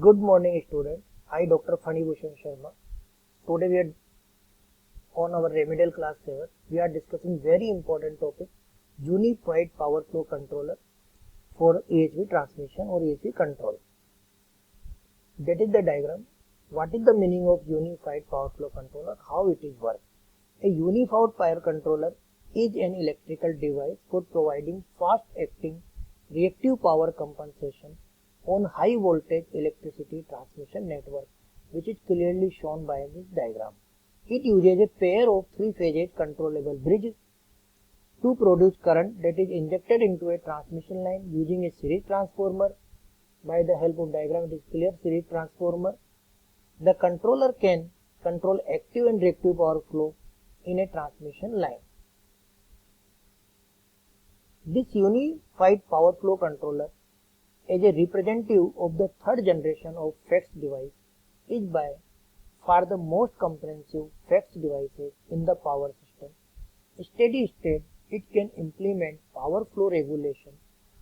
Good morning, students. I, Dr. Phani Bhushan Sharma. Today we are on our remedial class 7. We are discussing very important topic, Unified Power Flow Controller for AHV transmission or AHV control. That is the diagram. What is the meaning of Unified Power Flow Controller? How it is work? A Unified Power Controller is an electrical device for providing fast-acting reactive power compensation on high voltage electricity transmission network, which is clearly shown by this diagram. It uses a pair of three-phase controllable bridges to produce current that is injected into a transmission line using a series transformer. By the help of diagram, it is clear series transformer. The controller can control active and reactive power flow in a transmission line. This unified power flow controller as a representative of the third generation of FACTS device is by far the most comprehensive FACTS devices in the power system. Steady state, it can implement power flow regulation,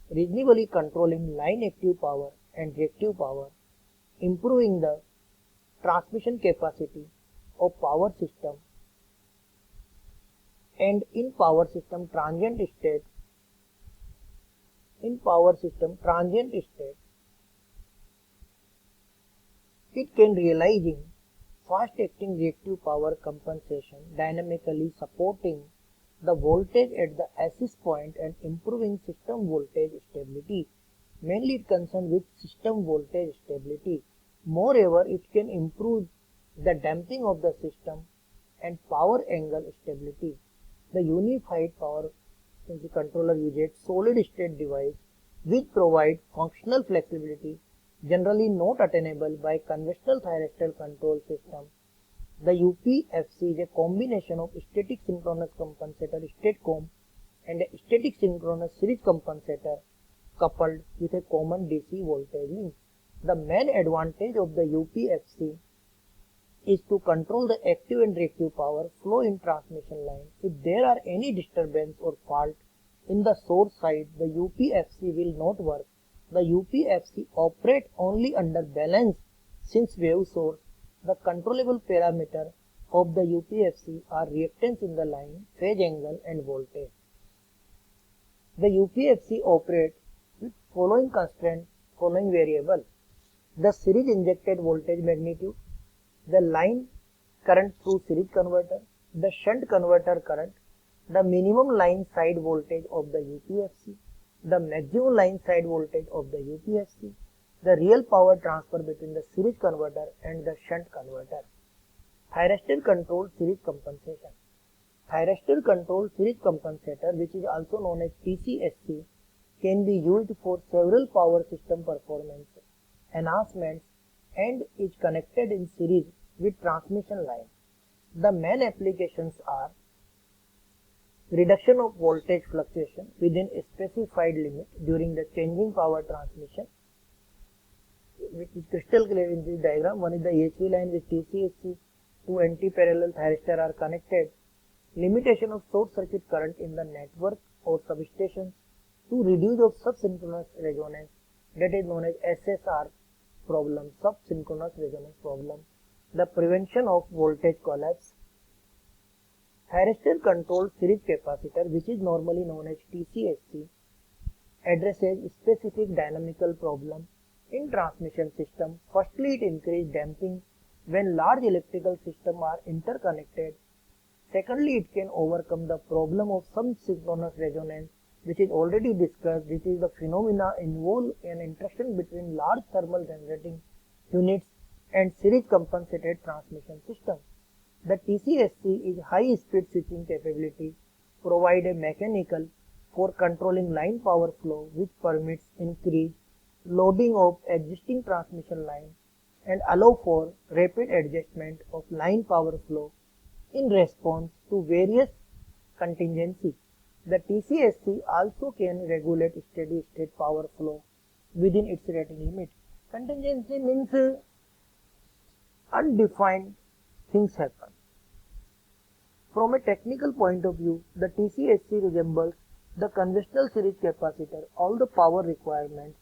reasonably controlling line active power and reactive power, improving the transmission capacity of power system, and in power system transient state, it can realizing fast-acting reactive power compensation, dynamically supporting the voltage at the axis point and improving system voltage stability. Mainly it concerned with system voltage stability. Moreover, it can improve the damping of the system and power angle stability. The unified power controller uses solid state device which provide functional flexibility generally not attainable by conventional thyristor control system. The UPFC is a combination of static synchronous compensator STATCOM and a static synchronous series compensator coupled with a common DC voltage link. The main advantage of the UPFC is to control the active and reactive power flow in transmission line. If there are any disturbance or fault in the source side, the UPFC will not work. The UPFC operates only under balance since wave source. The controllable parameter of the UPFC are reactance in the line, phase angle and voltage. The UPFC operates with following constraint, following variable: the series injected voltage magnitude, the line current through series converter, the shunt converter current, the minimum line side voltage of the UPFC, the maximum line side voltage of the UPFC, the real power transfer between the series converter and the shunt converter. Thyristor controlled series compensation. Thyristor controlled series compensator, which is also known as TCSC, can be used for several power system performance enhancements and is connected in series with transmission line. The main applications are reduction of voltage fluctuation within a specified limit during the changing power transmission, which is crystal clear in this diagram. One is the AHV line with TCSC, two anti-parallel thyristor are connected. Limitation of short circuit current in the network or substation to reduce of subsynchronous resonance, that is known as SSR problem, subsynchronous resonance problem. The prevention of voltage collapse. Thyristor controlled series capacitor, which is normally known as TCSC, addresses specific dynamical problem in transmission system. Firstly, it increases damping when large electrical systems are interconnected. Secondly, it can overcome the problem of some synchronous resonance, which is already discussed. This is the phenomena involve an interaction between large thermal generating units and series compensated transmission system. The TCSC is high speed switching capability, provide a mechanical for controlling line power flow which permits increased loading of existing transmission line and allow for rapid adjustment of line power flow in response to various contingencies. The TCSC also can regulate steady state power flow within its rating limit. Contingency means undefined things happen. From a technical point of view, the TCSC resembles the conventional series capacitor. All the power requirements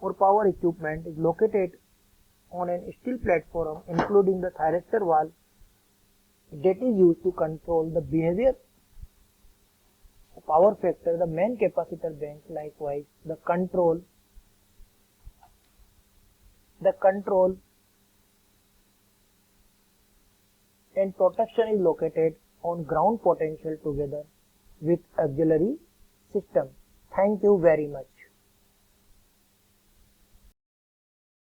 or power equipment is located on a steel platform, including the thyristor valve that is used to control the behavior power factor, the main capacitor bank. Likewise, the control and protection is located on ground potential together with auxiliary system. Thank you very much.